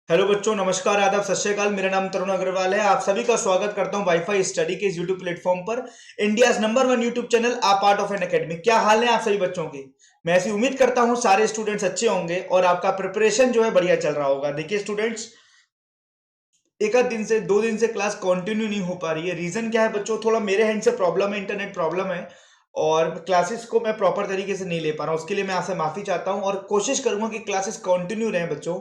Hello बच्चों, नमस्कार, आदाब, सत श्री अकाल। मेरा नाम तरुण अग्रवाल है। आप सभी का स्वागत करता हूं वाईफाई स्टडी के इस यूट्यूब प्लेटफॉर्म पर। India's number 1 YouTube channel a part of Unacademy. क्या हाल है आप सभी बच्चों के? मैं ऐसी उम्मीद करता हूं सारे स्टूडेंट्स अच्छे होंगे और आपका प्रिपरेशन जो है बढ़िया चल रहा होगा। देखिए स्टूडेंट्स, एक आध दिन से 2 दिन से क्लास कंटिन्यू नहीं हो पा रही है। रीजन क्या है बच्चों? थोड़ा मेरे हैंड से प्रॉब्लम है, इंटरनेट प्रॉब्लम है और क्लासेस को मैं प्रॉपर तरीके से नहीं ले पा रहा हूँ। उसके लिए मैं आपसे माफी चाहता हूँ और कोशिश करूंगा कि क्लासेस कंटिन्यू रहें बच्चों।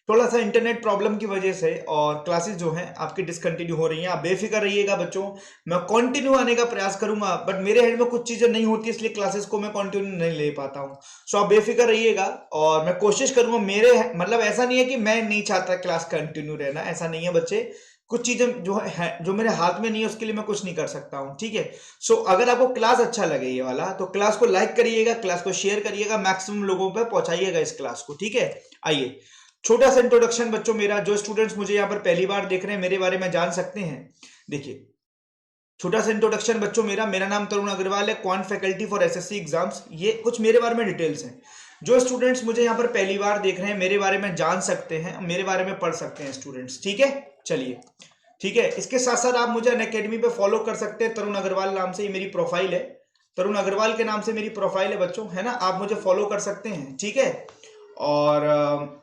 थोड़ा सा इंटरनेट प्रॉब्लम की वजह से और क्लासेस जो हैं आपकी डिसकंटिन्यू हो रही हैं। आप बेफिक्र रहिएगा बच्चों, मैं कंटिन्यू आने का प्रयास करूंगा, बट मेरे हैंड में कुछ चीजें नहीं होती इसलिए क्लासेस को मैं कंटिन्यू नहीं ले पाता हूँ। सो आप बेफिक्र रहिएगा और मैं कोशिश करूंगा। मेरे मतलब ऐसा नहीं है कि मैं नहीं चाहता क्लास कंटिन्यू रहना, ऐसा नहीं है बच्चे। कुछ चीजें जो है जो मेरे हाथ में नहीं है उसके लिए मैं कुछ नहीं कर सकता हूँ, ठीक है। सो अगर आपको क्लास अच्छा लगे ये वाला तो क्लास को लाइक करिएगा, क्लास को शेयर करिएगा, मैक्सिमम लोगों पे पहुंचाइएगा इस क्लास को, ठीक है। आइए, छोटा सा इंट्रोडक्शन बच्चों मेरा। जो स्टूडेंट्स मुझे यहाँ पर पहली बार देख रहे हैं, मेरे बारे में जान सकते हैं। देखिए, छोटा सा इंट्रोडक्शन बच्चों मेरा नाम तरुण अग्रवाल है, quant faculty for SSC exams. ये कुछ मेरे बारे में डिटेल्स हैं। जो स्टूडेंट्स मुझे यहाँ पर पहली बार देख रहे हैं, मेरे बारे में जान सकते हैं, मेरे बारे में पढ़ सकते हैं स्टूडेंट्स, ठीक है। चलिए, ठीक है। इसके साथ साथ आप मुझे अनअकैडमी पे फॉलो कर सकते हैं, तरुण अग्रवाल नाम से। ये मेरी प्रोफाइल है, तरुण अग्रवाल के नाम से मेरी प्रोफाइल है बच्चों, है ना। आप मुझे फॉलो कर सकते हैं, ठीक है। और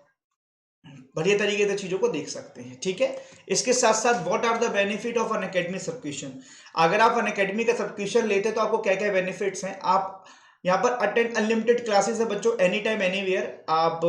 बढ़िया तरीके से चीजों को देख सकते हैं, ठीक है। इसके साथ साथ what are the benefit of Unacademy subscription. अगर आप अन अकेडमी का सब्सक्रिप्शन लेते हैं तो आपको क्या क्या बेनिफिट्स हैं। आप यहाँ पर अटेंड अनलिमिटेड क्लासेस है बच्चों, एनी टाइम एनीवेयर। आप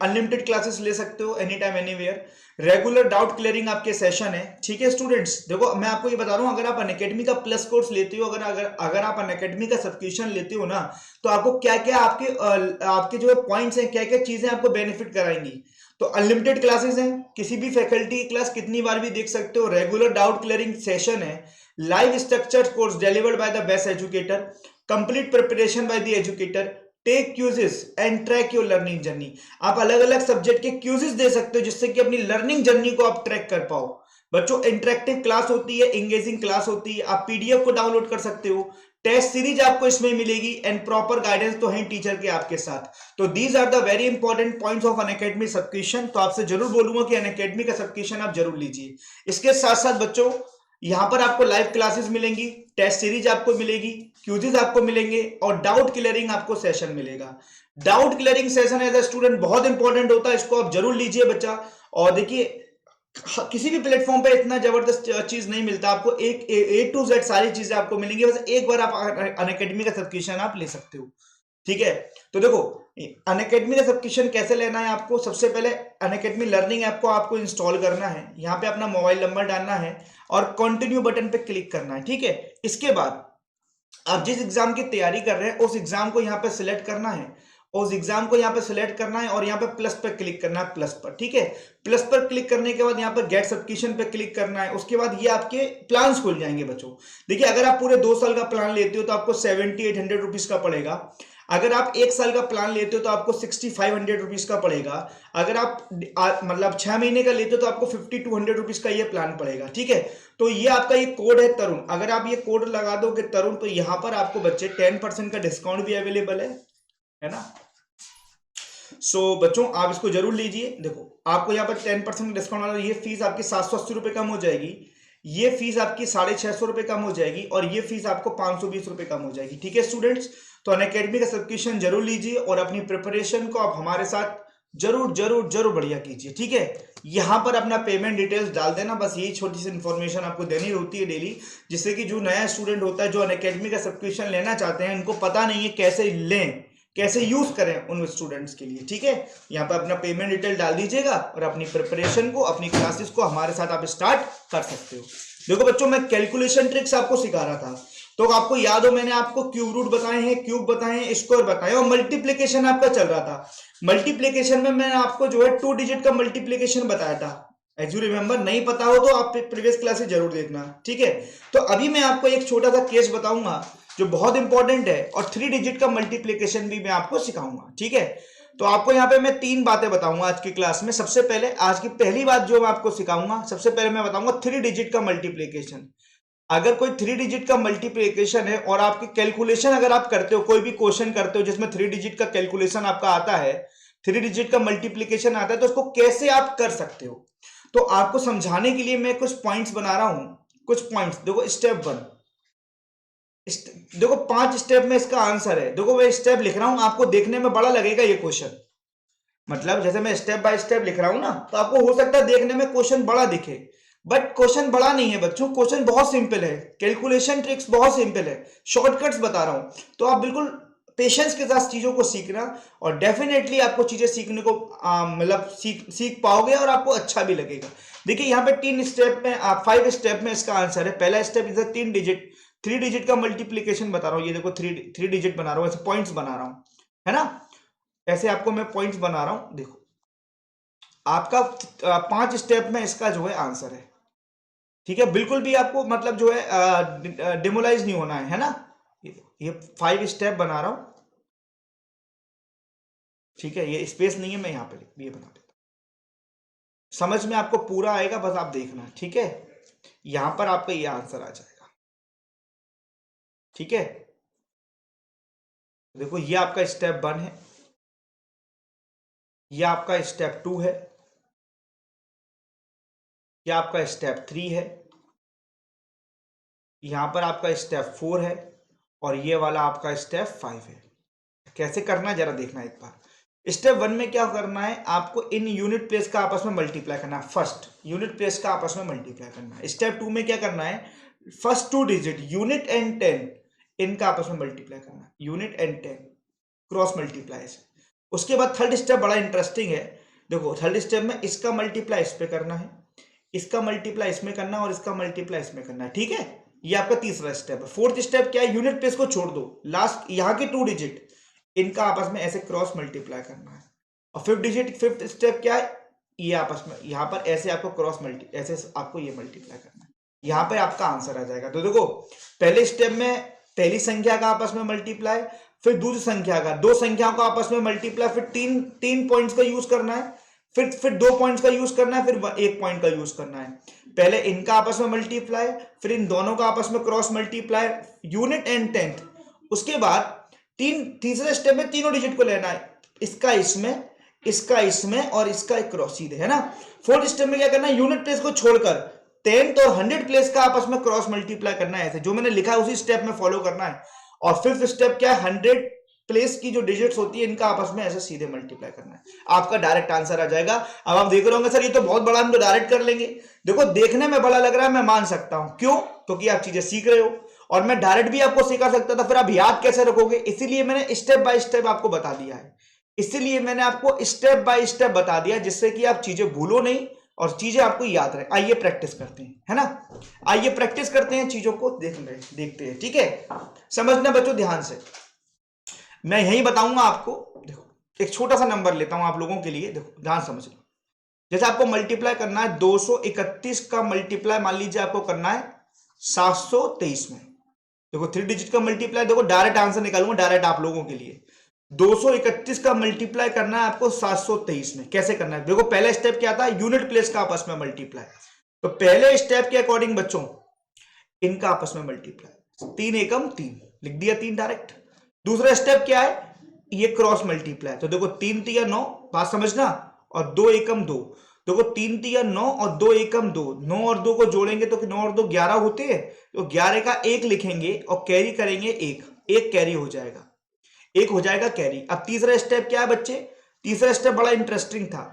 अनलिमिटेड क्लासेस ले सकते हो any time anywhere. Regular doubt clearing आपके सेशन है, ठीक है स्टूडेंट्स। देखो, मैं आपको ये बता रहा हूँ, अगर आप अन अकेडमी का प्लस कोर्स लेते हो, अगर अगर अगर आप अन अकेडमी का सब्सक्रिप्शन लेते हो ना, तो आपको क्या क्या आपके जो पॉइंट्स हैं, क्या क्या चीजें आपको बेनिफिट कराएंगी। तो अनलिमिटेड क्लासेस हैं, किसी भी फैकल्टी की क्लास कितनी बार भी देख सकते हो। रेगुलर डाउट क्लियरिंग सेशन है। Live structured course delivered by the best educator. Complete preparation by the educator. Take quizzes and track your learning journey. आप अलग अलग सब्जेक्ट के क्यूजेस दे सकते हो जिससे कि अपनी लर्निंग जर्नी को आप ट्रैक कर पाओ। बच्चों, इंटरेक्टिव क्लास होती है, इंगेजिंग क्लास होती है। आप पीडीएफ को डाउनलोड कर सकते हो। टेस्ट सीरीज आपको इसमें मिलेगी एंड प्रॉपर गाइडेंस तो है टीचर के आपके साथ। तो these are the very important points of Unacademy subscription. तो आपसे जरूर बोलूंगा कि अन अकेडमी का सब्सक्रिप्शन आप जरूर लीजिए। इसके साथ साथ बच्चों, यहां पर आपको लाइव क्लासेस मिलेंगी, टेस्ट सीरीज आपको मिलेगी, क्यूजेस आपको मिलेंगे और डाउट क्लियरिंग आपको सेशन मिलेगा। Doubt clearing session as a student बहुत इंपॉर्टेंट होता है, इसको आप जरूर लीजिए बच्चा। और देखिए, किसी भी प्लेटफॉर्म पे इतना जबरदस्त चीज नहीं मिलता आपको। एक ए टू जेड सारी चीजें आपको मिलेंगी, बस एक बार आप अन अकेडमी का सब्सक्रिप्शन आप ले सकते हो, ठीक है। तो देखो, अन अकेडमी का सब्सक्रिप्शन कैसे लेना है आपको। सबसे पहले अन अकेडमी लर्निंग ऐप को आपको इंस्टॉल करना है। यहाँ पे अपना मोबाइल नंबर डालना है और कंटिन्यू बटन पे क्लिक करना है, ठीक है। इसके बाद आप जिस एग्जाम की तैयारी कर रहे हैं उस एग्जाम को यहाँ पे सिलेक्ट करना है। उस एग्जाम को यहाँ पे सिलेक्ट करना है और यहाँ पे प्लस पर क्लिक करना है, प्लस पर, ठीक है। प्लस पर क्लिक करने के बाद यहाँ पर गेट सब्सक्रिप्शन पे क्लिक करना है। उसके बाद ये आपके प्लान्स खुल जाएंगे बच्चों। देखिए, अगर आप पूरे 2 साल का प्लान लेते हो तो आपको 7800 रुपीज का पड़ेगा। अगर आप 1 साल का प्लान लेते हो तो आपको 6500 रुपीज का पड़ेगा। अगर आप मतलब 6 महीने का लेते हो तो आपको 5200 रुपीज का ये प्लान पड़ेगा, ठीक है। तो ये आपका ये कोड है तरुण। अगर आप ये कोड लगा दोगे तरुण, तो यहां पर आपको बच्चे 10% का डिस्काउंट भी अवेलेबल है ना। बच्चों, आप इसको जरूर लीजिए। देखो, आपको यहाँ पर 10% डिस्काउंट वाला, ये फीस आपकी 780 रुपये कम हो जाएगी। ये फीस आपकी 650 रुपये कम हो जाएगी और ये फीस आपको 520 रुपये कम हो जाएगी, ठीक है स्टूडेंट्स। तो अन अकेडमी का सब्सक्रिप्शन जरूर लीजिए और अपनी प्रिपरेशन को आप हमारे साथ जरूर जरूर जरूर बढ़िया कीजिए, ठीक है। यहां पर अपना पेमेंट डिटेल्स डाल देना, बस यही छोटी सी इंफॉर्मेशन आपको देनी होती है डेली, जिससे कि जो नया स्टूडेंट होता है, जो अन अकेडमी का सब्सक्रिप्शन लेना चाहते हैं, उनको पता नहीं है कैसे लें, कैसे यूज करें उन स्टूडेंट्स के लिए, ठीक है। यहाँ पर अपना पेमेंट डिटेल डाल दीजिएगा और अपनी प्रिपरेशन को, अपनी क्लासेस को हमारे साथ आप स्टार्ट कर सकते हो। देखो बच्चों, मैं कैलकुलेशन ट्रिक्स आपको सिखा रहा था, तो आपको याद हो मैंने आपको क्यूब रूट बताए हैं, क्यूब बताए हैं, स्क्वायर बताए, और मल्टीप्लीकेशन आपका चल रहा था। मल्टीप्लीकेशन में मैंने आपको जो है 2 डिजिट का मल्टीप्लीकेशन बताया था। एज यू रिमेंबर, नहीं पता हो तो आप प्रीवियस क्लासेस जरूर देखना, ठीक है। तो अभी मैं आपको एक छोटा सा केस बताऊंगा जो बहुत इंपॉर्टेंट है, और 3 डिजिट का मल्टीप्लीकेशन भी मैं आपको सिखाऊंगा, ठीक है। तो आपको यहाँ पे मैं 3 बातें बताऊंगा आज की क्लास में। सबसे पहले, आज की पहली बात जो मैं आपको सिखाऊंगा, सबसे पहले मैं बताऊंगा 3 डिजिट का मल्टीप्लीकेशन। अगर कोई 3 डिजिट का मल्टीप्लीकेशन है और आपकी कैलकुलेशन अगर आप करते हो, कोई भी क्वेश्चन करते हो जिसमें 3 डिजिट का कैलकुलेशन आपका आता है, 3 डिजिट का मल्टीप्लीकेशन आता है, तो उसको कैसे आप कर सकते हो। तो आपको समझाने के लिए मैं कुछ पॉइंट्स बना रहा हूं, कुछ पॉइंट्स। देखो स्टेप 1, देखो 5 स्टेप में इसका आंसर है। देखो मैं स्टेप लिख रहा हूं, आपको देखने में बड़ा लगेगा ये क्वेश्चन, मतलब जैसे मैं स्टेप बाय स्टेप लिख रहा हूं ना, तो आपको हो सकता है देखने में क्वेश्चन बड़ा दिखे, बट क्वेश्चन बड़ा नहीं है बच्चों, क्वेश्चन बहुत सिंपल है, कैलकुलेशन ट्रिक्स बहुत सिंपल है, शॉर्टकट्स बता रहा हूं। तो आप बिल्कुल पेशेंस के साथ चीजों को सीखना, और डेफिनेटली आपको चीजें सीखने को मतलब सीख पाओगे, और आपको अच्छा भी लगेगा। देखिए यहाँ पे 3 स्टेप में, 5 स्टेप में इसका आंसर है। पहला स्टेप इधर 3 डिजिट का मल्टीप्लीकेशन बता रहा हूँ, ये देखो 3 डिजिट बना रहा हूँ, ऐसे पॉइंट्स बना रहा हूँ, है ना, ऐसे आपको मैं पॉइंट्स बना रहा हूं। देखो आपका 5 स्टेप में इसका जो है आंसर है, ठीक है। बिल्कुल भी आपको मतलब जो है डिमोलाइज नहीं होना है ना। ये 5 स्टेप बना रहा हूं, ठीक है। ये स्पेस नहीं है, मैं यहां पे ये बना देता हूं, समझ में आपको पूरा आएगा, बस आप देखना, ठीक है। यहां पर आपका ये आंसर आ जाएगा, ठीक है। देखो ये आपका स्टेप 1 है, ये आपका स्टेप 2 है, ये आपका स्टेप 3 है, यहां पर आपका स्टेप 4 है, और ये वाला आपका स्टेप 5 है। कैसे करना है जरा देखना एक बार। स्टेप 1 में क्या करना है, आपको इन यूनिट प्लेस का आपस में मल्टीप्लाई करना है, फर्स्ट यूनिट प्लेस का आपस में मल्टीप्लाई करना है। स्टेप 2 में क्या करना है, फर्स्ट 2 डिजिट यूनिट एंड 10 इनका आपस में मल्टीप्लाई करना है, यूनिट एंड 10 क्रॉस मल्टीप्लाई से। उसके बाद थर्ड स्टेप बड़ा इंटरेस्टिंग है। देखो थर्ड स्टेप में इसका मल्टीप्लाई इस पे करना है, इसका मल्टीप्लाई इसमें करना है, और इसका मल्टीप्लाई इसमें करना है, ठीक है। ये आपका तीसरा स्टेप है। फोर्थ स्टेप क्या है, यूनिट प्लेस को छोड़ दो, लास्ट यहाँ के 2 डिजिट इनका आपस में ऐसे क्रॉस मल्टीप्लाई करना है। और फिफ्थ स्टेप क्या है, ये आपस में यहाँ पर ऐसे आपको क्रॉस मल्टी ऐसे आपको ये मल्टीप्लाई करना है, यहाँ पे आपका आंसर आ जाएगा। तो देखो पहले स्टेप में पहली संख्या का आपस में मल्टीप्लाई, फिर दूसरी संख्या का, 2 संख्याओं का आपस में मल्टीप्लाई, फिर तीन पॉइंट्स का यूज करना है, फिर 2 पॉइंट्स का यूज करना है, फिर 1 पॉइंट का यूज करना है। पहले इनका आपस में मल्टीप्लाई, फिर इन दोनों का आपस में cross multiply, unit and 10th। उसके बाद तीसरे स्टेप में तीनों डिजिट को लेना है, इसका इसमें, इसका इसमें, और इसका एक क्रॉस सीधे, है ना। फोर्थ स्टेप में क्या करना है, यूनिट प्लेस को छोड़कर 10th और 100 प्लेस का आपस में क्रॉस मल्टीप्लाई करना है, ऐसे जो मैंने लिखा है उसी स्टेप में फॉलो करना है। और फिफ्थ स्टेप क्या है, 100 प्लेस की जो डिजिट्स होती है इनका आपस में ऐसे सीधे मल्टीप्लाई करना है, आपका डायरेक्ट आंसर आ जाएगा। अब आप देख रहे होंगे सर ये तो बहुत बड़ा, हम तो डायरेक्ट कर लेंगे। देखो देखने में बड़ा लग रहा है, मैं मान सकता हूं, क्यों, क्योंकि आप चीजें सीख रहे हो, और मैं डायरेक्ट भी आपको सिखा सकता था, फिर आप याद कैसे रखोगे, इसीलिए मैंने स्टेप बाय स्टेप आपको बता दिया है, इसीलिए मैंने आपको स्टेप बाय स्टेप बता दिया, जिससे कि आप चीजें भूलो नहीं और चीजें आपको याद रहे। आइए प्रैक्टिस करते हैं, है ना, आइए प्रैक्टिस करते हैं, चीजों को देखते हैं, ठीक है। समझना बच्चों ध्यान से, मैं यही बताऊंगा आपको। देखो एक छोटा सा नंबर लेता हूं आप लोगों के लिए, देखो ध्यान समझ लो। जैसे आपको मल्टीप्लाई करना है 231 का मल्टीप्लाई मान लीजिए आपको करना है 723 में। देखो 3 डिजिट का मल्टीप्लाई, देखो डायरेक्ट आंसर निकालूंगा डायरेक्ट आप लोगों के लिए। 231 का मल्टीप्लाई करना है आपको 723 में, कैसे करना है, देखो पहला स्टेप क्या था, यूनिट प्लेस का आपस में मल्टीप्लाई। तो पहले स्टेप के अकॉर्डिंग बच्चों इनका आपस में मल्टीप्लाई, 3 एकम 3 लिख दिया, 3 डायरेक्ट। दूसरा स्टेप क्या है, ये क्रॉस मल्टीप्लाई। तो देखो 3 तिया 9, बात समझना, और 2 एकम 2, देखो 3 तिया 9 और 2 एकम 2, 9 और 2 को जोड़ेंगे तो 9 और 2 11 होते हैं, तो 11 का 1 लिखेंगे और कैरी करेंगे 1 कैरी हो जाएगा, 1 हो जाएगा कैरी। अब तीसरा स्टेप क्या है बच्चे, तीसरा स्टेप बड़ा इंटरेस्टिंग था,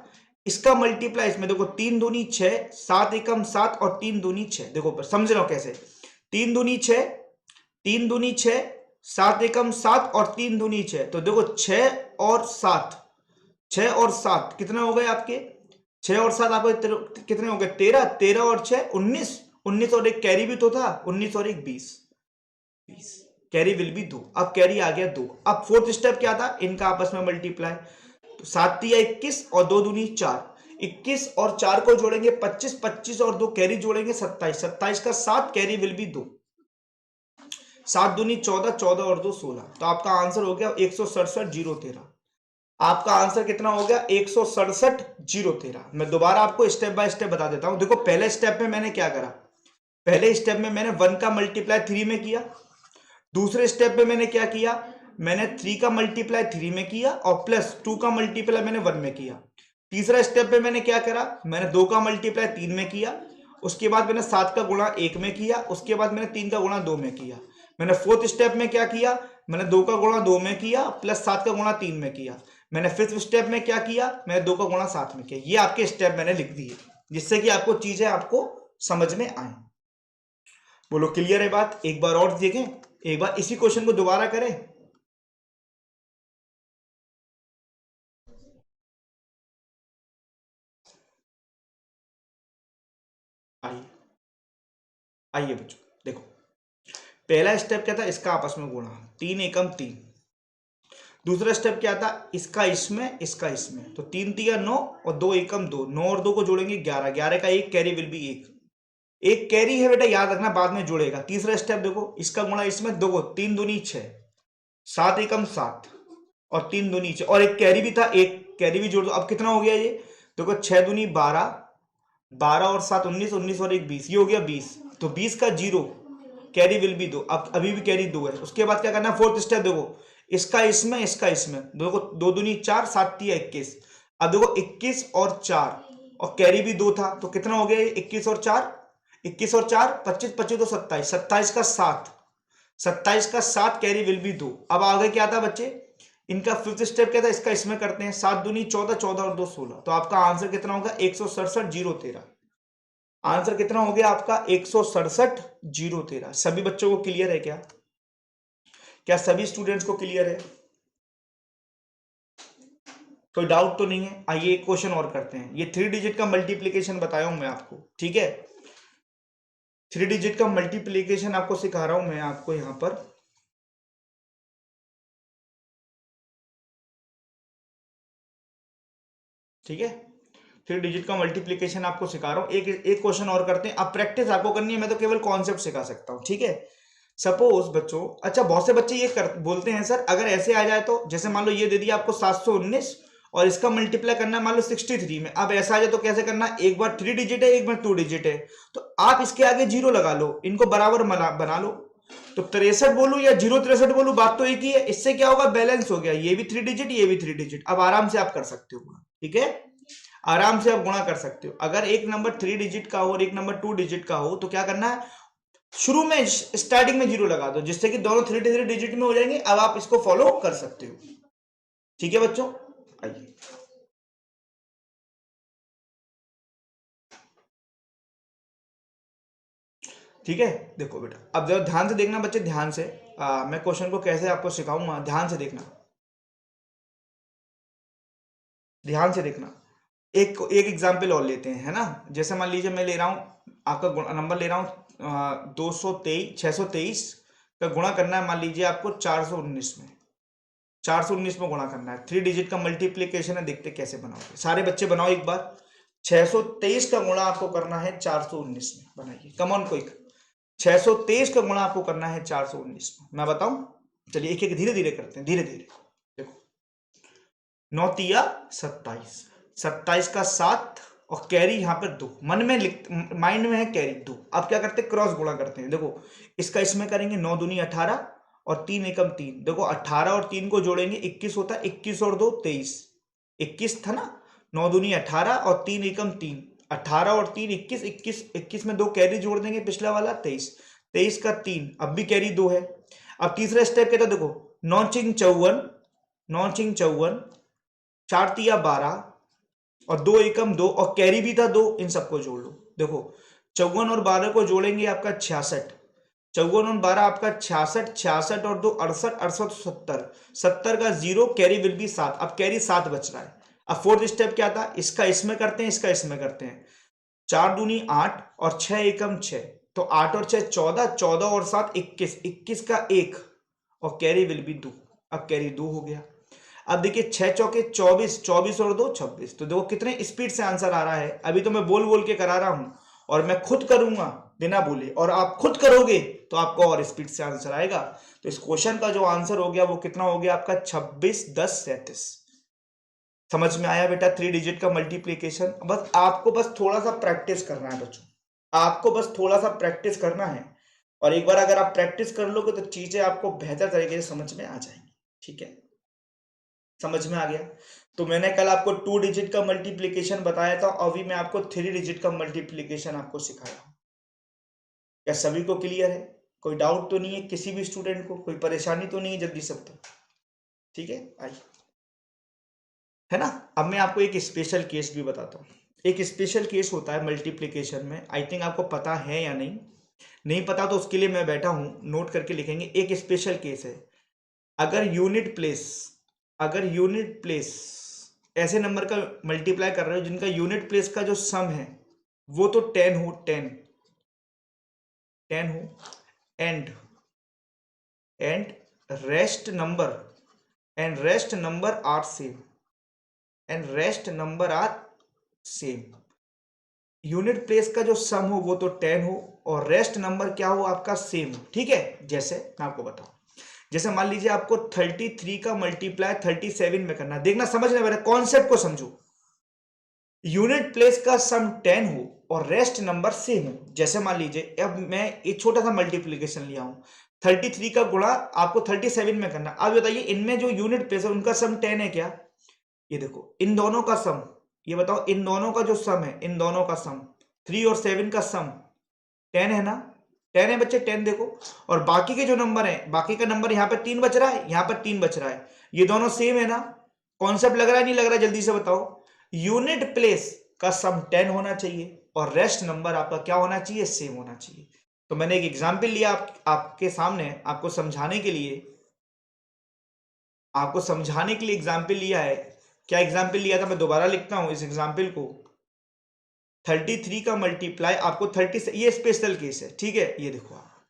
इसका मल्टीप्लाई इसमें, देखो 3 दूनी 6, 7 एकम 7 और 3 दूनी 6, देखो समझ रहे हो कैसे, 3 दूनी 6, 3 दूनी 6, 7 एकम 7 और 3 दूनी 6, तो देखो 6 और 7, 6 और 7 कितने हो गए आपके, 6 और 7 आपके कितने हो गए, 13, 13 और 6 19, 19 और 1 कैरी भी तो था, 19 और 1 20, कैरी विल बी 2। अब कैरी आ गया 2। अब फोर्थ स्टेप क्या था, इनका आपस में मल्टीप्लाई, तो 7 तिया 21 और 2 दूनी 4, 21 और 4 को जोड़ेंगे 25, 25 और 2 कैरी जोड़ेंगे 27, 27 का 7 कैरी विल बी 2, 7 दूनी 14, 14 और 2 16, तो आपका आंसर हो गया 167,013। आपका आंसर कितना हो गया, 167,013। मैं दोबारा आपको स्टेप बाय स्टेप बता देता हूं। देखो पहले स्टेप में मैंने क्या करा, पहले स्टेप में मैंने 1 का मल्टीप्लाई 3 में किया, दूसरे स्टेप में मैंने क्या किया, मैंने 3 का मल्टीप्लाई 3 में किया और प्लस 2 का मल्टीप्लाई मैंने 1 में किया। तीसरा स्टेप में मैंने क्या करा, मैंने 2 का मल्टीप्लाई 3 में किया, उसके बाद मैंने 7 का गुणा 1 में किया, उसके बाद मैंने 3 का गुणा 2 में किया। मैंने फोर्थ स्टेप में क्या किया, मैंने 2 का गुणा 2 में किया प्लस 7 का गुणा 3 में किया। मैंने फिफ्थ स्टेप में क्या किया, मैंने 2 का गुणा 7 में किया। ये आपके स्टेप मैंने लिख दिए जिससे कि आपको चीजें आपको समझ में आए। बोलो क्लियर है बात? एक बार और देखें, एक बार इसी क्वेश्चन को दोबारा करें। आइए आइए बच्चों, देखो पहला स्टेप क्या था, इसका आपस में गुणा, 3 एकम 3। दूसरा स्टेप क्या था, इसका इसमें इसका इसमें, तो 3 तिया 9 और 2 एकम 2, 9 और 2 को जोड़ेंगे 11, 11 का एक कैरी विल बी एक, एक कैरी है बेटा, याद रखना बाद में जुड़ेगा। तीसरा स्टेप देखो, इसका गुणा इसमें, देखो 3 दूनी 6, 7 एकम 7 और 3 दूनी 6 और एक कैरी भी था, एक कैरी भी जोड़ दो। अब कितना हो गया ये, देखो 6 दूनी 12, 12 और 7 19, 19 और 1 20, ये हो गया 20। तो 20 का 0, कैरी विल बी 2, अब अभी भी कैरी 2 है। उसके बाद क्या करना है, फोर्थ स्टेप देखो, इसका इसमें इसका इसमें, देखो 2 दूनी 4, 7 तिया 21। अब देखो 21 और 4 और कैरी भी 2 था, तो कितना हो गया ये, 21 और 4, 21 और 4 25, 25 तो 27, 27 का 7, 27 का 7 कैरी विल बी 2। अब आगे क्या था बच्चे, इनका फिफ्थ स्टेप क्या था, इसका इसमें करते हैं, 7 दूनी 14, 14 और 2 16, तो आपका आंसर कितना होगा, 167 0 13। आंसर कितना हो गया आपका, 167 0 13। सभी बच्चों को क्लियर है क्या? क्या सभी स्टूडेंट्स को क्लियर है? कोई डाउट तो नहीं है? आइए एक क्वेश्चन और करते हैं। ये 3 डिजिट का मल्टीप्लीकेशन बताया हूं मैं आपको, ठीक है? 3 डिजिट का मल्टीप्लीकेशन आपको सिखा रहा हूं मैं आपको यहां पर। ठीक है, 3 डिजिट का मल्टीप्लीकेशन आपको सिखा रहा हूं। एक एक क्वेश्चन और करते हैं। अब प्रैक्टिस आपको करनी है, मैं तो केवल कॉन्सेप्ट सिखा सकता हूं, ठीक है? सपोज बच्चों, अच्छा बहुत से बच्चे ये बोलते हैं सर अगर ऐसे आ जाए तो, जैसे मान लो ये दे दिया आपको 719 और इसका मल्टीप्लाई करना है मान लो 63 में। अब ऐसा आ जाए तो कैसे करना है, एक बार 3 डिजिट है एक बार 2 डिजिट है, तो आप इसके आगे 0 लगा लो, इनको बराबर बना लो। तो 63 बोलू या 063 बोलू, बात तो एक ही है। इससे क्या होगा, बैलेंस हो गया, ये भी 3 डिजिट ये भी 3 डिजिट। अब आराम से आप कर सकते हो, ठीक है? आराम से आप गुणा कर सकते हो। अगर एक नंबर 3 डिजिट का हो और एक नंबर 2 डिजिट का हो तो क्या करना है, शुरू में स्टार्टिंग में 0 लगा दो, जिससे कि दोनों 3 डिजिट में हो जाएंगे। अब आप इसको फॉलो कर सकते हो, ठीक है बच्चों? आइए ठीक है, देखो बेटा अब जरा ध्यान से देखना बच्चे, ध्यान से। मैं क्वेश्चन को कैसे आपको सिखाऊंगा, ध्यान से देखना, ध्यान से देखना। एक एक एग्जाम्पल और लेते हैं, है ना? जैसे मान लीजिए मैं ले रहा हूं, आपका नंबर ले रहा हूं 223 623 का गुणा करना है मान लीजिए आपको 419 में, 419 में गुणा करना है। 3 डिजिट का मल्टीप्लीकेशन है, देखते कैसे बनाओगे। सारे बच्चे बनाओ एक बार। 623 का गुणा आपको करना है 419 में, बनाइए कम ऑन क्विक। 623 का गुणा आपको करना है 419 में, मैं बताऊं? चलिए एक एक धीरे धीरे करते हैं, धीरे धीरे। देखो 9 तिया 27, 27 का 7 और कैरी यहां पर 2, मन में लिख, माइंड में है कैरी 2। अब क्या करते हैं, क्रॉस गुणा करते हैं। देखो इसका इसमें करेंगे, 9 दूनी 18 और 3 एकम 3, देखो 18 और 3 को जोड़ेंगे 21 होता है, 21 और 2 23, 21 था ना, 9 दूनी 18 और 3 एकम 3, 18 और 3 21, 21 21 में 2 कैरी जोड़ देंगे, पिछला वाला 23, 23 का 3, अब भी कैरी 2 है। अब तीसरा स्टेप क्या था, देखो 9 चिंग 54, 9 चिंग 54, 4 तिया 12 और 2 एकम 2 और कैरी भी था 2, इन सबको जोड़ लो। देखो 54 और 12 को जोड़ेंगे आपका 66, 54 और 12 आपका 66, 66 और 2 68, 68 70, 70 का 0, कैरी विल बी 7। अब कैरी 7 बच रहा है। अब फोर्थ स्टेप क्या था, इसका इसमें करते हैं इसका इसमें करते हैं, 4 दूनी 8 और 6 एकम 6, तो 8 और 6 14, 14 और 7 21, 21 का 1 और कैरी विल बी 2। अब कैरी 2 हो गया। अब देखिए 6 चौके 24, 24 और 2 26, तो देखो कितने स्पीड से आंसर आ रहा है। अभी तो मैं बोल बोल के करा रहा हूं और मैं खुद करूंगा बिना बोले, और आप खुद करोगे तो आपको और स्पीड से आंसर आएगा। तो इस क्वेश्चन का जो आंसर हो गया वो कितना हो गया आपका, 26 10 37। समझ में आया बेटा 3 डिजिट का मल्टीप्लीकेशन? बस आपको बस थोड़ा सा प्रैक्टिस करना है बच्चों, आपको बस थोड़ा सा प्रैक्टिस करना है। और एक बार अगर आप प्रैक्टिस कर लोगे तो चीजें आपको बेहतर तरीके से समझ में आ जाएंगी। ठीक है, समझ में आ गया। तो मैंने कल आपको 2 डिजिट का मल्टीप्लीकेशन बताया था, अभी मैं आपको 3 डिजिट का मल्टीप्लीकेशन आपको सिखाया हूं। क्या सभी को क्लियर है? कोई डाउट तो नहीं है किसी भी स्टूडेंट को? कोई परेशानी तो नहीं है? जल्दी से बताओ। ठीक है, आइए, है ना। अब मैं आपको एक स्पेशल केस भी बताता हूँ। एक स्पेशल केस होता है मल्टीप्लिकेशन में, आई थिंक आपको पता है या नहीं, नहीं पता तो उसके लिए मैं बैठा हूं, नोट करके लिखेंगे। एक स्पेशल केस है, अगर यूनिट प्लेस, अगर यूनिट प्लेस ऐसे नंबर का मल्टीप्लाई कर रहे हो जिनका यूनिट प्लेस का जो सम है वो तो 10 हो, 10 हो, and rest number, and rest number are same, and rest number are same. Unit place का जो सम हो वो तो 10 हो और रेस्ट नंबर क्या हो आपका, सेम हो। ठीक है, जैसे मैं आपको बताऊं, जैसे मान लीजिए आपको 33 का मल्टीप्लाई 37 में करना, देखना समझना मेरे कॉन्सेप्ट को समझो। यूनिट प्लेस का सम 10 हो और रेस्ट नंबर सेम हो। जैसे मान लीजिए अब मैं एक छोटा सा मल्टीप्लीकेशन लिया हूं, 33 का गुणा आपको 37 में करना। अब बताइए इनमें जो यूनिट प्लेस है उनका सम 10 है क्या? ये देखो इन दोनों का सम, ये बताओ इन दोनों का जो सम है, इन दोनों का सम 3 और 7 का सम 10 है ना, 10 है बच्चे, 10 देखो। और बाकी के जो नंबर है, बाकी का नंबर यहाँ पर 3 बच रहा है, यहाँ पर 3 बच रहा है, ये दोनों सेम है ना। कॉन्सेप्ट लग रहा है नहीं लग रहा है? जल्दी से बताओ। यूनिट प्लेस का सम 10 होना चाहिए और रेस्ट नंबर आपका क्या होना चाहिए, सेम होना चाहिए। तो मैंने एक एग्जाम्पल लिया आपके सामने, आपको समझाने के लिए, आपको समझाने के लिए एग्जाम्पल लिया है। क्या एग्जाम्पल लिया था, मैं दोबारा लिखता हूं इस एग्जाम्पल को। 33 का मल्टीप्लाई आपको 30 से, ये स्पेशल केस है, ठीक है। ये देखो आप,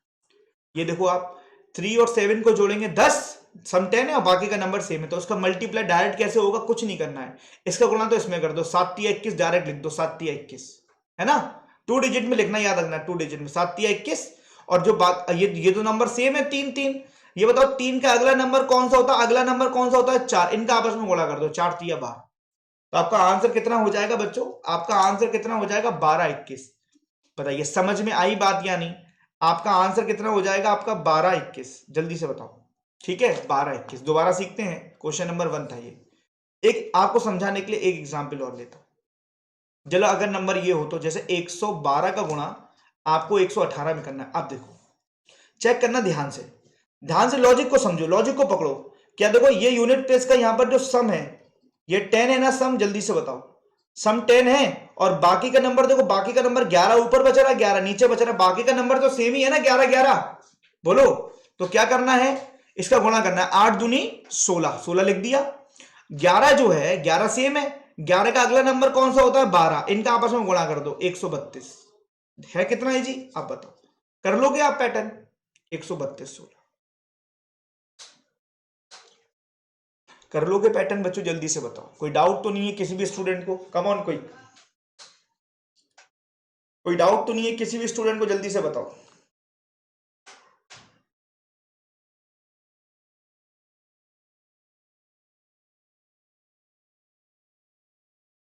ये देखो आप 3 और 7 को जोड़ेंगे 10, सम 10 है और बाकी का नंबर सेम है, तो उसका मल्टीप्लाई डायरेक्ट कैसे होगा, कुछ नहीं करना है, इसका गुणा तो इसमें कर दो, 7 तिया 21 डायरेक्ट लिख दो, 7 तिया 21, है ना। 2 डिजिट में लिखना, याद रखना 2 डिजिट में, 7 तिया 21। और जो बात, ये दो नंबर सेम है, 3 3। ये बताओ 3 का अगला नंबर कौन सा होता है, अगला नंबर कौन सा होता है, 4। इनका आपस में गुणा कर दो, 4 तिया 12। तो आपका आंसर कितना हो जाएगा बच्चों, आपका आंसर कितना हो जाएगा, 12 21। बताइए समझ में आई बात या नहीं? आपका आंसर कितना हो जाएगा, आपका 12 21। जल्दी से बताओ। ठीक है, 12 21। दोबारा सीखते हैं, क्वेश्चन नंबर 1 था ये। एक आपको समझाने के लिए एक एग्जाम्पल और लेता हूं। चलो अगर नंबर ये हो तो, जैसे 112 का गुणा आपको 118 में करना है। अब देखो, चेक करना ध्यान से, ध्यान से लॉजिक को समझो, लॉजिक को पकड़ो। क्या देखो, ये यूनिट प्लेस का यहां पर जो सम है, ये 10 है ना सम, जल्दी से बताओ। सम 10 है और बाकी का नंबर देखो, बाकी का नंबर 11 ऊपर बच रहा है, 11 नीचे बच रहा है, बाकी का नंबर तो सेम ही है ना, 11 11। बोलो, तो क्या करना है, इसका गुणा करना है, 8 दूनी 16, 16 लिख दिया। 11 जो है, 11 सेम है, 11 का अगला नंबर कौन सा होता है, 12, इनका आपस में गुणा कर दो, 132 है। कितना है जी, आप बताओ, कर लोगे आप पैटर्न, 132 16 कर लोगे पैटर्न बच्चों? जल्दी से बताओ, कोई डाउट तो नहीं है किसी भी स्टूडेंट को? कम ऑन, कोई डाउट तो नहीं है किसी भी स्टूडेंट को? जल्दी से बताओ।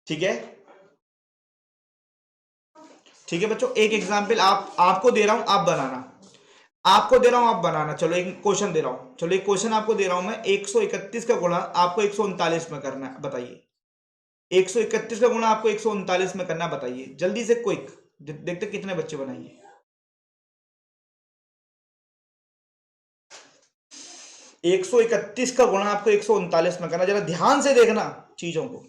ठीक है, ठीक है बच्चों, एक एग्जांपल आपको दे रहा हूं, आप बनाना, आपको दे रहा हूं, आप बनाना। चलो एक क्वेश्चन दे रहा हूं, चलो एक क्वेश्चन आपको दे रहा हूं मैं, 131 का गुणा आपको 139 में करना है, बताइए। 131 का गुणा आपको 139 में करना, बताइए जल्दी से, क्विक। देखते कितने बच्चे बनाएंगे। 131 का गुणा आपको 139 में करना, जरा ध्यान से देखना चीजों को।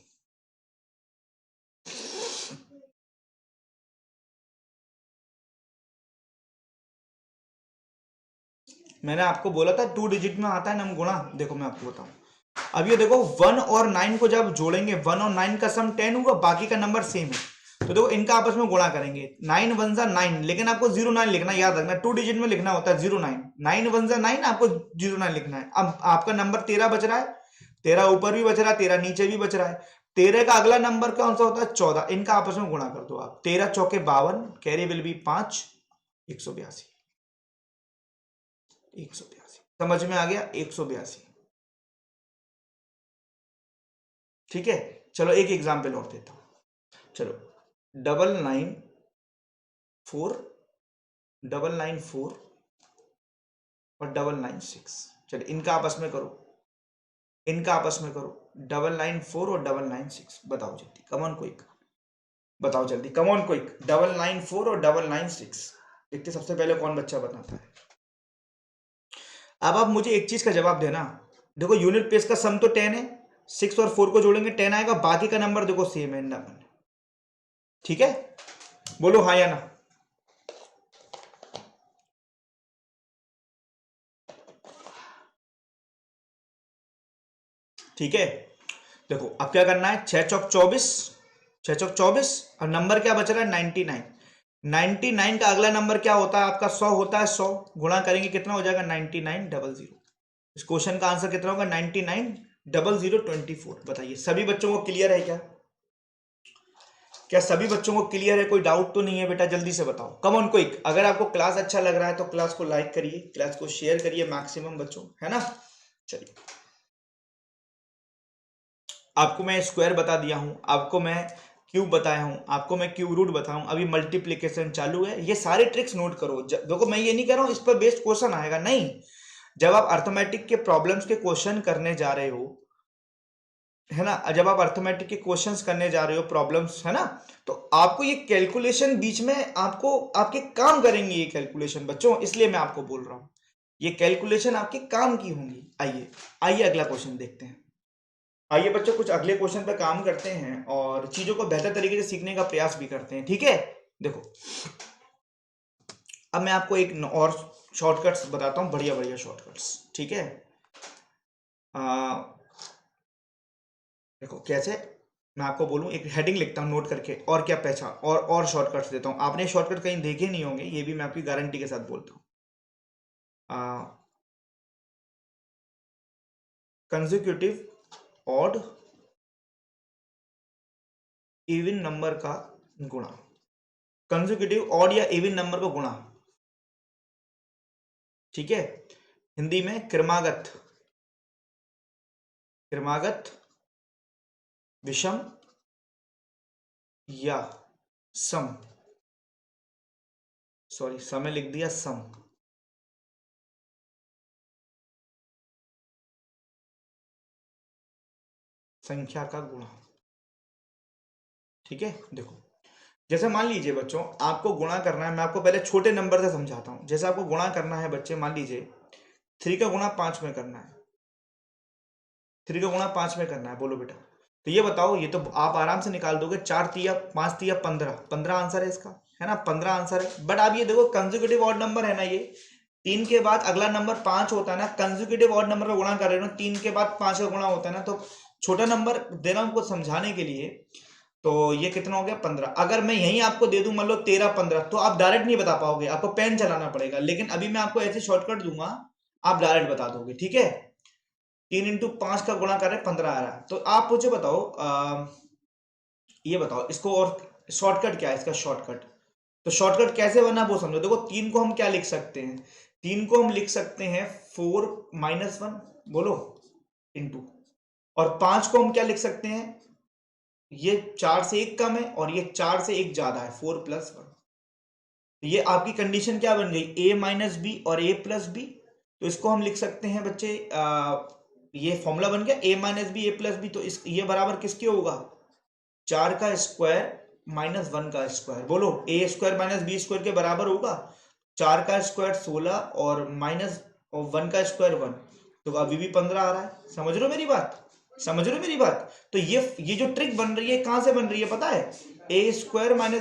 मैंने आपको बोला था 2 डिजिट में आता है ना गुणा, देखो मैं आपको बताऊं। अब ये देखो 1 और 9 को जब जोड़ेंगे, 1 और 9 का सम 10 होगा, बाकी का नंबर सेम है, तो देखो इनका आपस में गुणा करेंगे, 9 1 जा 9, लेकिन आपको 09 लिखना, याद रखना 2 डिजिट में लिखना होता है 09, 9 1 जा 9, आपको 09 लिखना है। अब आपका नंबर 13 बच रहा है, 13 ऊपर भी बच रहा है, 13 नीचे भी बच रहा है, 13 का अगला नंबर कौन सा होता है, 14, इनका आपस में गुणा कर दो आप, 13 चौके 52, कैरी विल बी 5, 182, 182। समझ में आ गया, 182। ठीक है, चलो एक एग्जाम्पल और देता हूं। चलो 994, 994 और 996, चलो इनका आपस में करो। इनका आपस में करो, 994 और 996, बताओ जल्दी, कमॉन क्विक, बताओ जल्दी, कमॉन क्विक, 994 और 996, देखते सबसे पहले कौन बच्चा बताता है। अब आप मुझे एक चीज का जवाब देना, देखो यूनिट प्लेस का सम तो 10 है, 6 और 4 को जोड़ेंगे 10 आएगा, बाकी का नंबर देखो सेम है नंबर, ठीक है, बोलो हाँ या ना। ठीक है, देखो अब क्या करना है, 6 चौक 24, 6 चौक 24, और नंबर क्या बच रहा है 99, 99 का अगला नंबर क्या होता है आपका 100 होता है, 100 गुणा करेंगे कितना हो जाएगा 9900, इस क्वेश्चन का आंसर कितना होगा 990024। बताइए सभी बच्चों को क्लियर है क्या, क्या सभी बच्चों को क्लियर है, कोई डाउट तो नहीं है बेटा, जल्दी से बताओ, कम ऑन क्विक। अगर आपको क्लास अच्छा लग रहा है तो क्लास को लाइक करिए, क्लास को शेयर करिए मैक्सिमम बच्चों, है ना। चलिए आपको मैं स्क्वायर बता दिया हूं, आपको मैं क्यूब बताया हूं, आपको मैं क्यूब रूट बताऊं, अभी मल्टीप्लिकेशन चालू है, ये सारे ट्रिक्स नोट करो। देखो मैं ये नहीं कह रहा हूं इस पर बेस्ड क्वेश्चन आएगा, नहीं, जब आप अर्थमेटिक के प्रॉब्लम्स के क्वेश्चन करने जा रहे हो, है ना, जब आप अर्थमेटिक के क्वेश्चंस करने जा रहे हो प्रॉब्लम्स, है ना, तो आपको ये कैलकुलेशन बीच में आपको आपके काम करेंगे ये कैलकुलेशन बच्चों, इसलिए मैं आपको बोल रहा हूं ये कैलकुलेशन आपके काम की होंगी। आइए आइए अगला क्वेश्चन देखते हैं, आइए बच्चों कुछ अगले क्वेश्चन पे काम करते हैं और चीजों को बेहतर तरीके से सीखने का प्रयास भी करते हैं, ठीक है। देखो अब मैं आपको एक और शॉर्टकट्स बताता हूं, बढ़िया बढ़िया शॉर्टकट्स, ठीक है। देखो कैसे, मैं आपको बोलूं, एक हेडिंग लिखता हूं नोट करके, और क्या पहचान, और शॉर्टकट्स देता हूं, आपने शॉर्टकट कहीं देखे नहीं होंगे, ये भी मैं आपकी गारंटी के साथ बोलता हूं। कंसेक्यूटिव ऑड इवन नंबर का गुणा, कंसेक्यूटिव ऑड या इवन नंबर का गुणा, ठीक है, हिंदी में क्रमागत, क्रमागत विषम या सम, सॉरी समय लिख दिया, सम, संख्या का गुणा, ठीक है। देखो जैसे मान लीजिए बच्चों आपको गुणा करना है, मैं आपको पहले छोटे नंबर से समझाता हूं, जैसे आपको गुणा करना है बच्चे, मान लीजिए 3 का गुणा 5 में करना है, 3 का गुणा 5 में करना है, बोलो बेटा, तो ये बताओ, ये तो आप आराम से निकाल दोगे, 4 तिया 5 तिया 15, 15 आंसर है इसका, है ना, 15 आंसर है। बट आप ये देखो कंसेक्यूटिव ऑड नंबर है ना, ये 3 के बाद अगला नंबर 5 होता है ना, कंसेक्यूटिव ऑड नंबर का गुणा कर रहे हो ना, 3 के बाद 5 का गुणा होता है ना, तो छोटा नंबर दे रहा हूं आपको समझाने के लिए, तो ये कितना हो गया 15। अगर मैं यहीं आपको दे दूं मान लो 13 15, तो आप डायरेक्ट नहीं बता पाओगे, आपको पेन चलाना पड़ेगा, लेकिन अभी मैं आपको ऐसे शॉर्टकट दूंगा, आप डायरेक्ट बता दोगे, ठीक है। 3 × 5 का गुणा कर रहे 15 आ रहा है, तो आप मुझे बताओ, ये बताओ इसको, और शॉर्टकट क्या है इसका, शॉर्टकट, तो शॉर्टकट कैसे बना वो समझो। देखो 3 को हम क्या लिख सकते हैं, 3 को हम लिख सकते हैं 4 - 1, बोलो, इंटू, और 5 को हम क्या लिख सकते हैं, ये 4 से 1 कम है और ये 4 से 1 ज्यादा है, 4 + 1, ये आपकी कंडीशन क्या बन गई, a - b और a + b, तो इसको हम लिख सकते हैं बच्चे, ये फॉर्मूला बन गया a - b a + b, तो इस ये बराबर किसके होगा, 4 का स्क्वायर -1 का स्क्वायर, बोलो a² - b² के बराबर होगा, 4 का स्क्वायर 16 और -1 का स्क्वायर 1, तो अभी भी 15 आ रहा है, समझ रहे हो मेरी बात, समझ रहे हो मेरी बात। तो ये जो ट्रिक बन रही है कहां से बन रही है पता है, a² -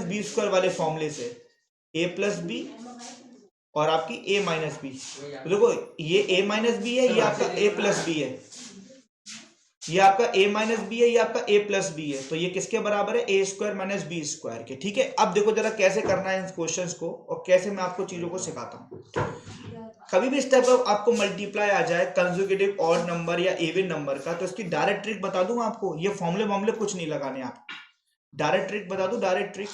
b² वाले फॉर्मूले से, a + b और आपकी a - b, तो देखो ये a - b है, ये आपका a + b है, ये आपका a - b है, ये आपका a + b है, तो ये किसके बराबर है, a² - b² के, ठीक है। अब देखो जरा कैसे करना है इन क्वेश्चंस को, और कैसे मैं आपको चीजों को सिखाता हूँ। कभी भी इस टाइप का आपको मल्टीप्लाई आ जाए कंसेक्यूटिव ऑड नंबर या इवन नंबर का, तो इसकी डायरेक्ट ट्रिक बता दूं आपको, ये फॉर्मूले वॉर्मूले कुछ नहीं लगाने, आप डायरेक्ट ट्रिक बता दूं, डायरेक्ट ट्रिक,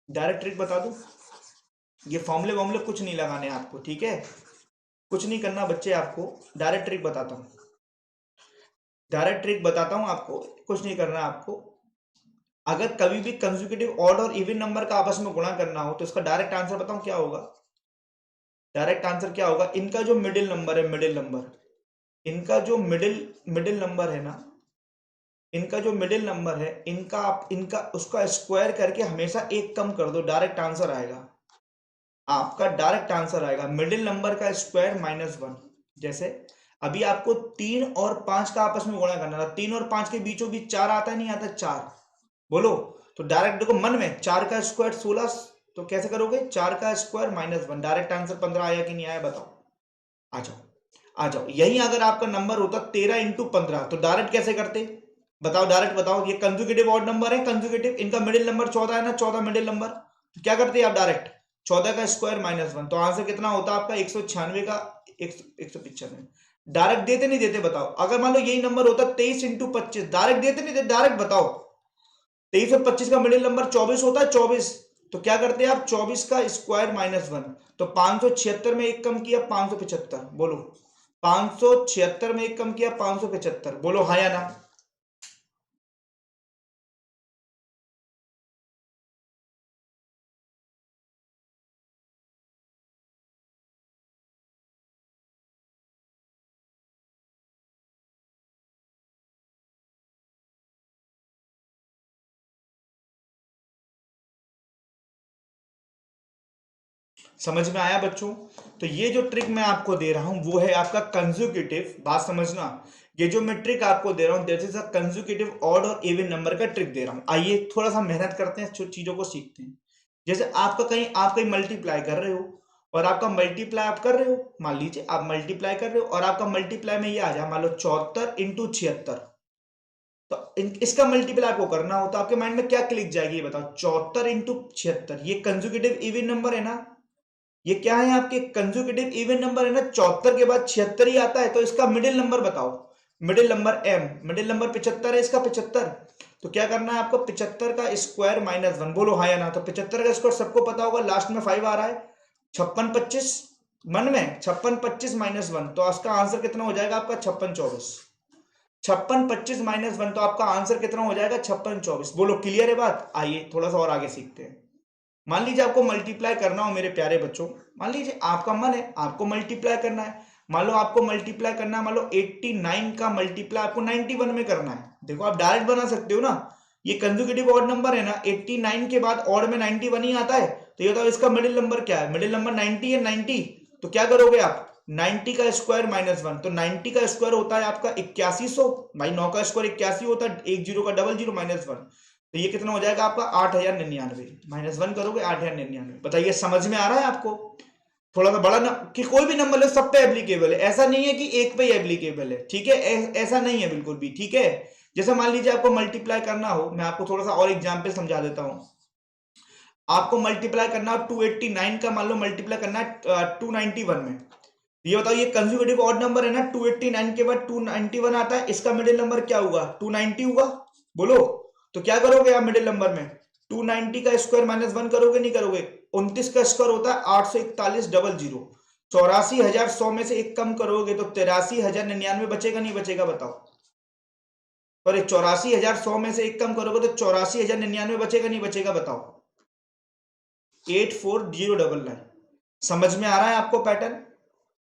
डायरेक्ट ट्रिक बता दूं, ये फॉर्मूले वॉर्मूले कुछ नहीं लगाने आपको, ठीक है, कुछ नहीं करना बच्चे, आपको डायरेक्ट ट्रिक बताता हूँ, डायरेक्ट ट्रिक बताता हूँ आपको, कुछ नहीं करना आपको। अगर कभी भी कंसेक्यूटिव ऑड और इवन नंबर का आपस में गुणा करना हो, तो इसका डायरेक्ट आंसर बताऊं क्या होगा, डायरेक्ट आंसर क्या होगा, इनका जो मिडिल नंबर है, मिडिल नंबर इनका जो मिडिल मिडिल नंबर है ना, इनका जो मिडिल नंबर है, इनका आप इनका उसका स्क्वायर करके हमेशा एक कम कर दो, डायरेक्ट आंसर आएगा। आपका डायरेक्ट आंसर आएगा मिडिल नंबर का स्क्वायर -1। जैसे अभी आपको 3 और 5 का आपस में गुणा करना था, 3 और 5 के बीचों बीच 4 आता है, नहीं आता 4? बोलो। तो डायरेक्ट देखो मन में 4 का स्क्वायर 16, तो कैसे करोगे? 4 का स्क्वायर -1, डायरेक्ट आंसर 15 आया कि नहीं आया बताओ? आ जाओ, आ जाओ। यही अगर आपका नंबर होता 13 × 15, तो डायरेक्ट कैसे करते? बताओ, डायरेक्ट बताओ। ये कंजुगेटिव ऑड नंबर है, कंजुगेटिव, इनका मिडिल नंबर 14 है ना, 14 मिडिल नंबर, तो क्या करते हैं आप? डायरेक्ट 14 का स्क्वायर -1, तो आंसर कितना होता है आपका? 196 का 195। डायरेक्ट देते नहीं देते बताओ? अगर मान लो यही नंबर होता 23 × 25, डायरेक्ट देते नहीं देते? डायरेक्ट बताओ। 23 और 25 का मिडिल नंबर 24 होता है, 24, तो क्या करते हैं आप? 24 का स्क्वायर -1, तो 576 में एक कम किया 575, बोलो। 576 में एक कम किया 575, बोलो हाँ या ना? समझ में आया बच्चों? तो ये जो ट्रिक मैं आपको दे रहा हूं वो है आपका कंज्यूकेटिव, बात समझना। ये जो मैं ट्रिक आपको दे रहा हूं दिस इज अ कंज्यूकेटिव ऑड और इवन नंबर का ट्रिक दे रहा हूं। आइए थोड़ा सा मेहनत करते हैं, चीजों को सीखते हैं। जैसे आप कहीं मल्टीप्लाई कर रहे हो, और आपका मल्टीप्लाई आप कर रहे हो, मान लीजिए आप मल्टीप्लाई कर रहे हो और आपका मल्टीप्लाई में ये आ जाए मान लो 74 × 76, तो इसका मल्टीप्लाई आपको करना हो तो आपके माइंड में क्या क्लिक जाएगी ये बताओ? 74 × 76, ये कंजुगेटिव इवन नंबर है ना? ये क्या है? आपके कंजुगेटिव इवन नंबर है ना? 74 के बाद 76 ही आता है, तो इसका मिडिल नंबर बताओ। Middle number m, middle number 75 है इसका, 75। तो क्या करना है आपको? 75 का स्क्वायर -1, बोलो हाँ या ना? तो 75 का स्क्वायर सबको पता होगा, लास्ट में 5 आ रहा है। 56 25 मन में 56 25 -1, तो इसका आंसर कितना हो जाएगा आपका? 56 24। 56 25 -1, तो आपका आंसर कितना हो जाएगा? 56 24। बोलो क्लियर है बात? आइए थोड़ा सा और आगे सीखते हैं। मान लीजिए आपको मल्टीप्लाई करना हो मेरे प्यारे बच्चों, मान लीजिए आपका मन है आपको मल्टीप्लाई करना है। मान लो आपको मल्टीप्लाई करना है, मान लो 89 का मल्टीप्लाई आपको 91 में करना है। देखो आप डायरेक्ट बना सकते हो ना, ये कंजुगेटिव ऑड नंबर है ना, 89 के बाद ऑड में 91 ही आता है, तो ये बताओ इसका मिडिल नंबर क्या है? मिडिल नंबर 90 है, 90। तो क्या करोगे आप? 90 का स्क्वायर -1, तो 90 का स्क्वायर होता है आपका 8100, भाई 9 का स्क्वायर 81 होता है, एक जीरो का डबल जीरो -1, तो ये कितना हो जाएगा आपका? 8099, -1 करोगे 8099। बताइए समझ में आ रहा है आपको? थोड़ा सा बड़ा ना कि कोई भी नंबर है सब पे एप्लीकेबल है, ऐसा नहीं है कि एक पे ही एप्लीकेबल है, ठीक है? ऐसा नहीं है बिल्कुल भी, ठीक है? जैसे मान लीजिए आपको मल्टीप्लाई करना हो, मैं आपको थोड़ा सा और एग्जाम्पल समझा देता हूं। आपको मल्टीप्लाई करना हो 289 का, मान लो मल्टीप्लाई करना है 291 में, ये बताओ ये कंज्यूगेटिव ऑड नंबर है ना, 289 के बाद 291 आता है, इसका मिडिल नंबर क्या होगा? 290 होगा, बोलो। तो क्या करोगे आप मिडिल नंबर में? 290 का स्क्वायर -1 करोगे, नहीं करोगे? 29 का स्क्वायर होता है 841 डबल जीरो, 84,100 में से एक कम करोगे तो 83,099 बचेगा, नहीं बचेगा बताओ? सॉरी, 84,100 में से एक कम करोगे तो 84,099 बचेगा, नहीं बचेगा बताओ? 84099। समझ में आ रहा है आपको पैटर्न?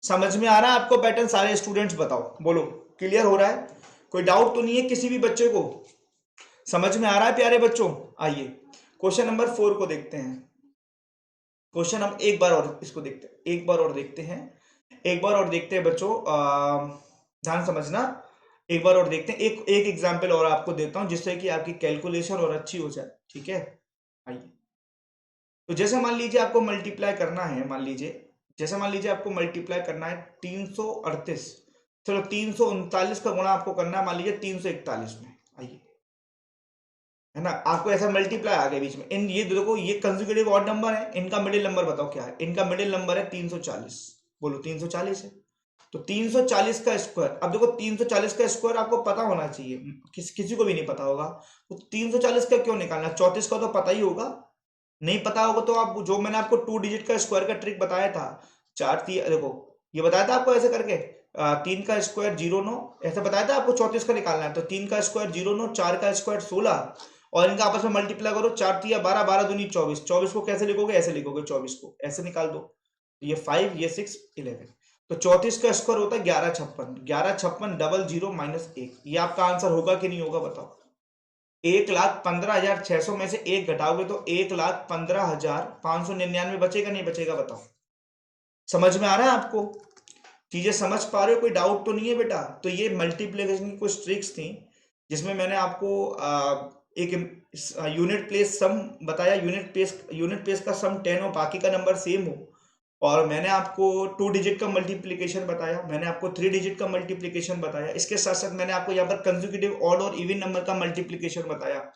समझ में आ रहा है आपको पैटर्न? सारे स्टूडेंट्स बताओ, बोलो क्लियर हो रहा है? कोई डाउट तो नहीं है किसी भी बच्चे को? समझ में आ रहा है प्यारे बच्चों? आइए क्वेश्चन नंबर 4 को देखते हैं। क्वेश्चन हम एक बार और इसको देखते हैं, एक बार और देखते हैं, एक बार और देखते हैं बच्चों, ध्यान समझना। एक बार और देखते हैं, एक एक एग्जाम्पल और आपको देता हूं जिससे कि आपकी कैलकुलेशन और अच्छी हो जाए, ठीक है? आइए, तो जैसे मान लीजिए आपको मल्टीप्लाई करना है, मान लीजिए जैसे मान लीजिए आपको मल्टीप्लाई करना है 338, चलो 339 का गुणा आपको करना है मान लीजिए 341 में। आइए, है ना? आपको ऐसा मल्टीप्लाई आ गया बीच में, इन ये देखो ये कंसेक्यूटिव ऑड नंबर है, इनका मिडिल नंबर बताओ क्या है? इनका मिडिल नंबर है 340, बोलो 340 है। तो 340 का स्क्वायर, अब देखो 340 का स्क्वायर आपको पता होना चाहिए, किसी को भी नहीं पता होगा, तो 340 का क्यों निकालना? 34 का तो पता ही होगा। नहीं पता होगा तो आप जो मैंने आपको 2 डिजिट का स्क्वायर का ट्रिक बताया था, देखो ये बताया था आपको ऐसे करके, 3 का स्क्वायर 09, ऐसे बताया था आपको 34 का निकालना है, तो 3 का स्क्वायर 09, 4 का स्क्वायर 16, और इनका आपस में मल्टीप्लाई करो, 4 3 12, 12 दूनी 24, 24 को कैसे लिखोगे? ऐसे लिखोगे, 24 को ऐसे निकाल दो, तो ये 5 ये 6 11। तो 34 का स्क्वायर होता है 1156, 1156 डबल जीरो माइनस 1। ये आपका आंसर होगा कि नहीं होगा बताओ। 1,15,600 में से 1 घटाओगे तो 1,15,599 बचेगा नहीं बचेगा बताओ। समझ में आ रहा है आपको? चीजें समझ पा रहे हो? कोई डाउट तो नहीं है बेटा? तो ये मल्टीप्लिकेशन की कुछ ट्रिक्स थी जिसमें मैंने आपको एक यूनिट प्लेस सम बताया, यूनिट प्लेस का सम 10 हो, बाकी का नंबर सेम हो। और मैंने आपको 2 डिजिट का मल्टीप्लिकेशन बताया, मैंने आपको 3 डिजिट का मल्टीप्लिकेशन बताया। इसके साथ साथ मैंने आपको यहाँ पर कंसेक्यूटिव ऑड और इवन नंबर का मल्टीप्लिकेशन बताया।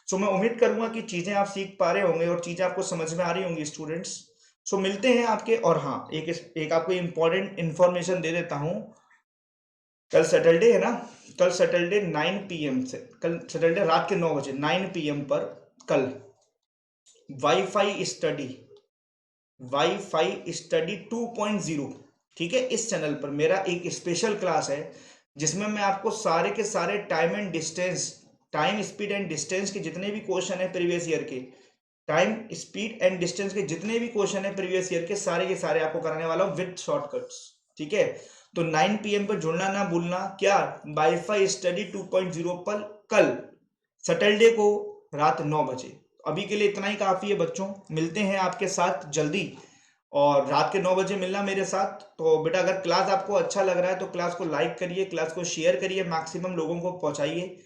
सो मैं उम्मीद करूंगा कि चीजें आप सीख पा रहे होंगे और चीजें आपको समझ में आ रही होंगी स्टूडेंट्स। सो मिलते हैं आपके। और हाँ, एक आपको इंपॉर्टेंट इंफॉर्मेशन दे देता हूं। कल सैटरडे है ना, कल सैटरडे 9 PM से, कल सैटरडे रात के 9 बजे 9 PM पर कल वाईफाई स्टडी 2.0, ठीक है, इस चैनल पर मेरा एक स्पेशल क्लास है जिसमें मैं आपको सारे के सारे टाइम स्पीड एंड डिस्टेंस के जितने भी क्वेश्चन है प्रीवियस ईयर के, टाइम स्पीड एंड डिस्टेंस के जितने भी क्वेश्चन है प्रीवियस ईयर के, सारे के सारे आपको कराने वाला हूं विद शॉर्टकट्स, ठीक है। तो 9 PM पर जुड़ना ना भूलना। क्या? वाईफाई स्टडी 2.0 पर कल सैटरडे को रात 9 बजे। अभी के लिए इतना ही काफी है बच्चों, मिलते हैं आपके साथ जल्दी। और रात के 9 बजे मिलना मेरे साथ। तो बेटा अगर क्लास आपको अच्छा लग रहा है तो क्लास को लाइक करिए, क्लास को शेयर करिए, मैक्सिमम लोगों को पहुंचाइए।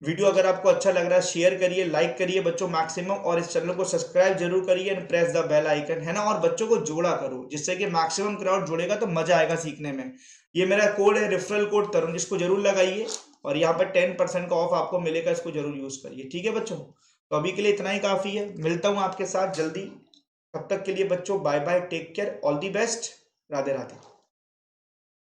वीडियो अगर आपको अच्छा लग रहा है शेयर करिए, लाइक करिए बच्चों मैक्सिमम, और इस चैनल को सब्सक्राइब जरूर करिए and press the bell icon, है ना। और बच्चों को जोड़ा करो जिससे कि मैक्सिमम क्राउड जुड़ेगा तो मजा आएगा सीखने में। ये मेरा कोड है, रेफरल कोड तरुण, जिसको जरूर लगाइए और यहाँ पर 10% का ऑफ आपको मिलेगा, इसको जरूर यूज करिए, ठीक है बच्चों। तो अभी के लिए इतना ही काफी है, मिलता हूँ आपके साथ जल्दी। तब तक के लिए बच्चों bye bye, take care, all the best, Radhe Radhe.